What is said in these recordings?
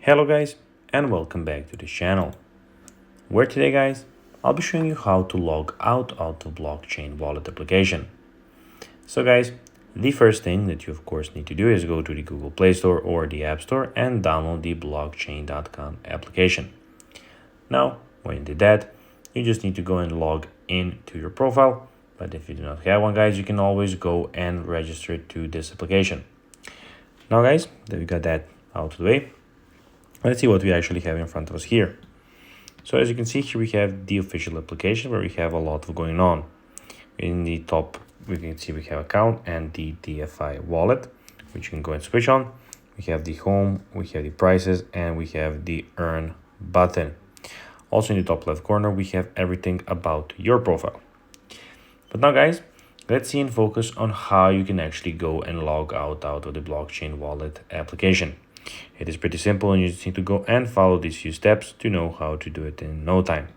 Hello guys, and welcome back to the channel, where today guys I'll be showing you how to log out of the blockchain wallet application. So guys, the first thing that you of course need to do is go to the Google Play Store or the App Store and download the blockchain.com application. Now when you did that, you just need to go and log in to your profile, but if you do not have one guys, you can always go and register to this application. Now guys, that we got that out of the way, let's see what we actually have in front of us here. So as you can see here, we have the official application where we have a lot of going on. In the top, we can see we have account and the DFI wallet, which you can go and switch on. We have the home, we have the prices, and we have the earn button. Also in the top left corner, we have everything about your profile. But now guys, let's see and focus on how you can actually go and log out of the blockchain wallet application. It is pretty simple and you just need to go and follow these few steps to know how to do it in no time.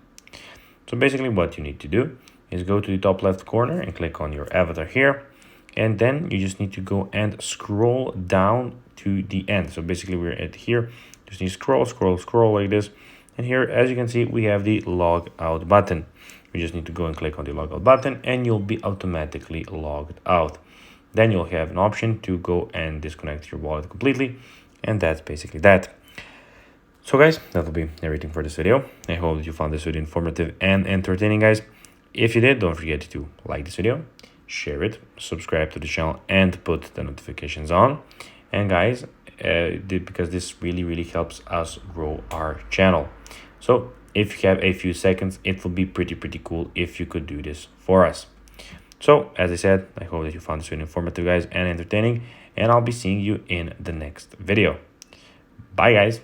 So basically what you need to do is go to the top left corner and click on your avatar here. And then you just need to go and scroll down to the end. So basically we're at here, just need to scroll like this. And here, as you can see, we have the log out button. You just need to go and click on the log out button and you'll be automatically logged out. Then you'll have an option to go and disconnect your wallet completely. And that's basically that. So guys, that will be everything for this video. I hope that you found this video informative and entertaining guys. If you did, don't forget to like this video, share it, subscribe to the channel and put the notifications on. And guys, because this really helps us grow our channel. So if you have a few seconds, it will be pretty cool if you could do this for us. So as I said, I hope that you found this video informative guys and entertaining, and I'll be seeing you in the next video. Bye guys.